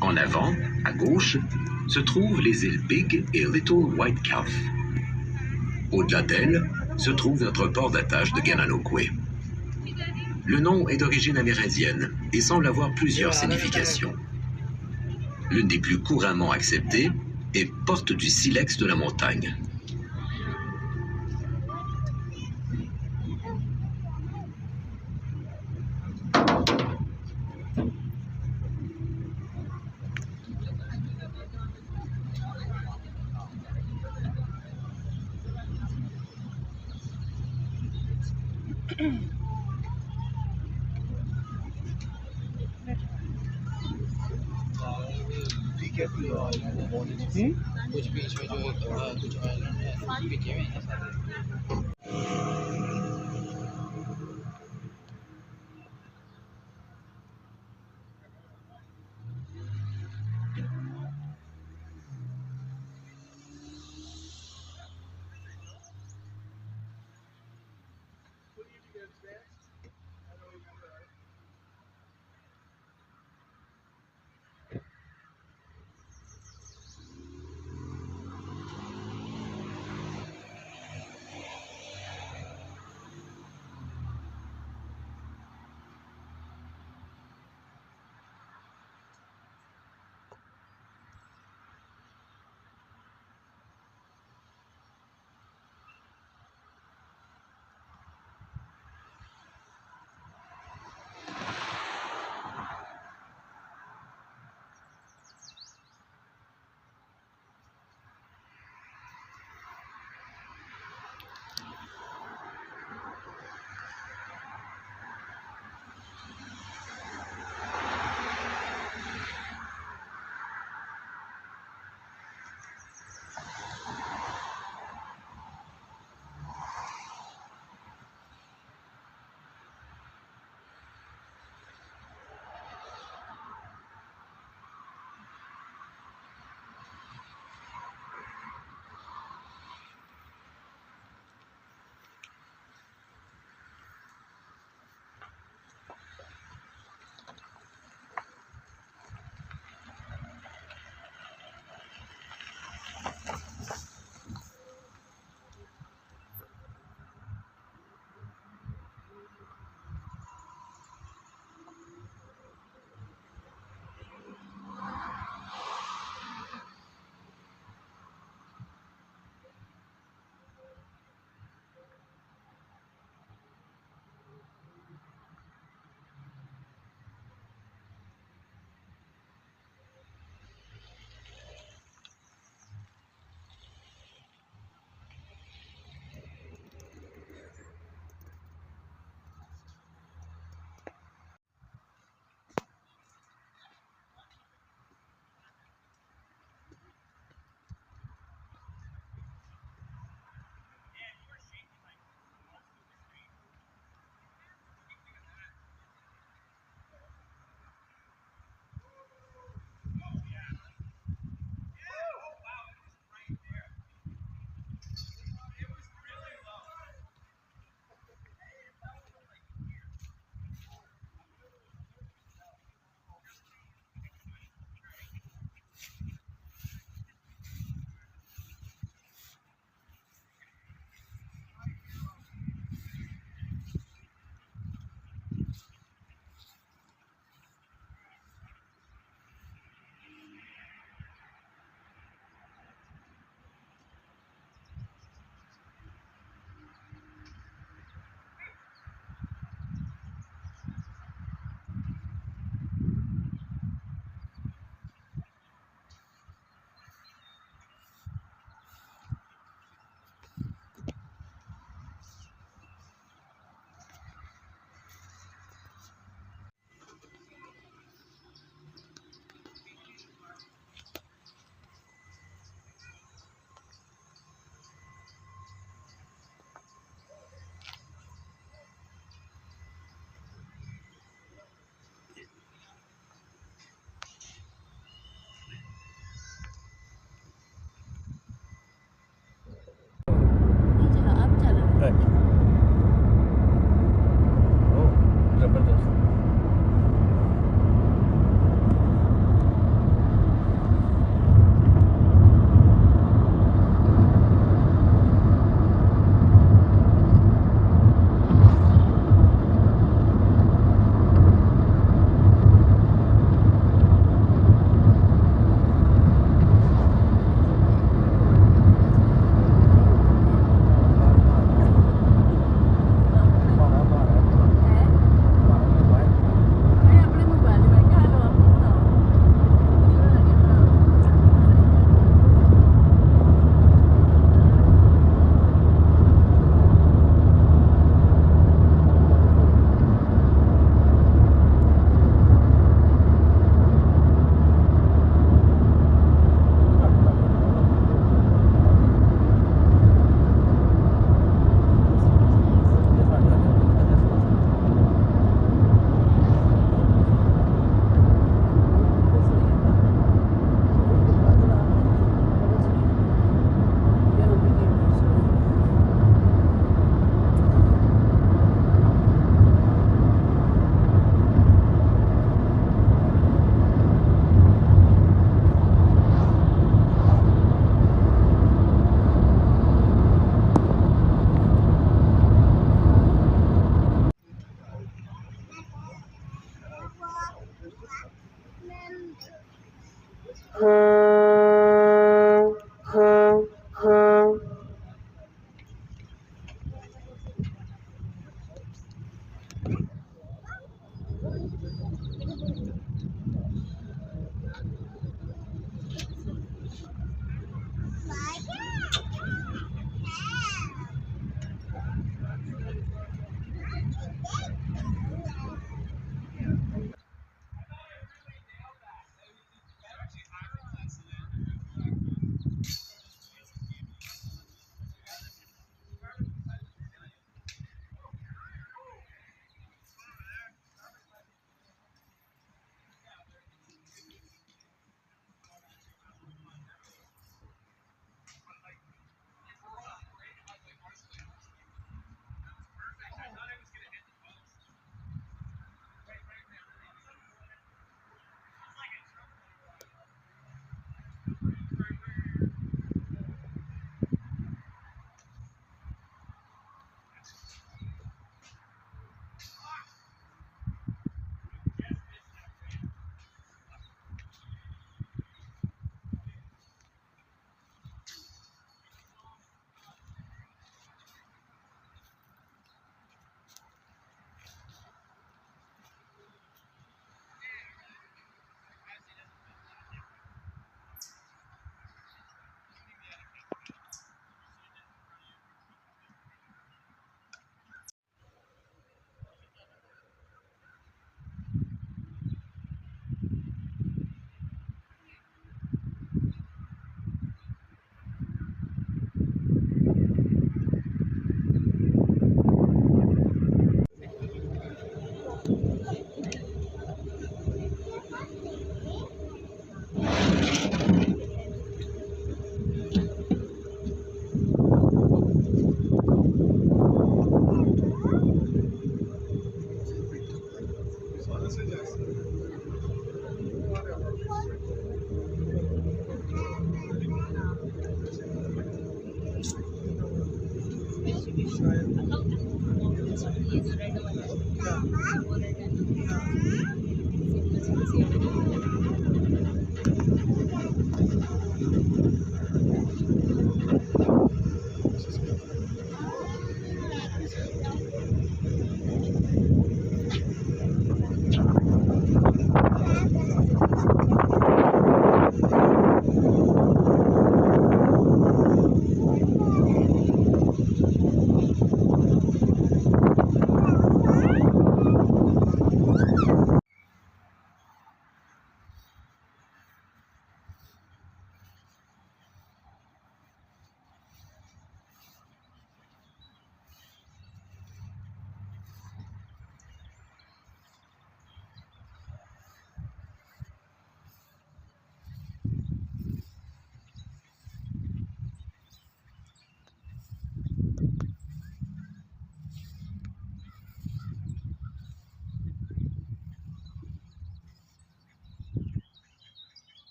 En avant, à gauche, se trouvent les îles Big et Little White Calf. Au-delà d'elles, se trouve notre port d'attache de Gananoque. Le nom est d'origine amérindienne et semble avoir plusieurs significations. L'une des plus couramment acceptées est porte du silex de la montagne. कुछ बीच में जो कुछ island है पीछे में है सारे।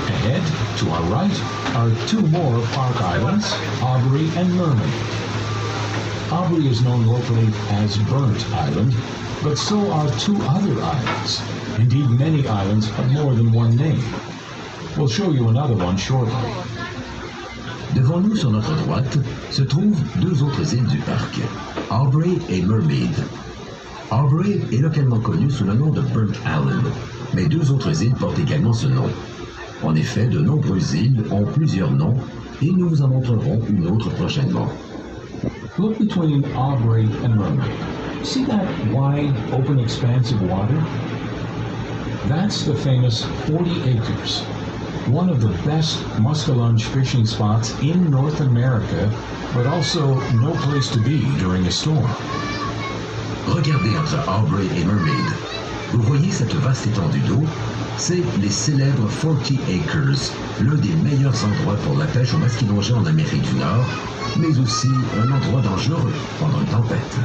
Ahead, to our right, are two more park islands, Aubrey and Mermaid. Aubrey is known locally as Burnt Island, but so are two other islands. Indeed, many islands have more than one name. We'll show you another one shortly. Devant nous, sur notre droite, se trouvent deux autres îles du parc, Aubrey et Mermaid. Aubrey est localement connue sous le nom de Burnt Island, mais deux autres îles portent également ce nom. En effet, de nombreuses îles ont plusieurs noms et nous vous en montrerons une autre prochainement. Look between Aubrey and Mermaid. See that wide, open expanse of water? That's the famous 40 acres, one of the best muskellunge fishing spots in North America, but also no place to be during a storm. Regardez entre Aubrey et Mermaid. Vous voyez cette vaste étendue d'eau? C'est les célèbres 40 Acres, l'un des meilleurs endroits pour la pêche au masquinongé en Amérique du Nord, mais aussi un endroit dangereux pendant une tempête.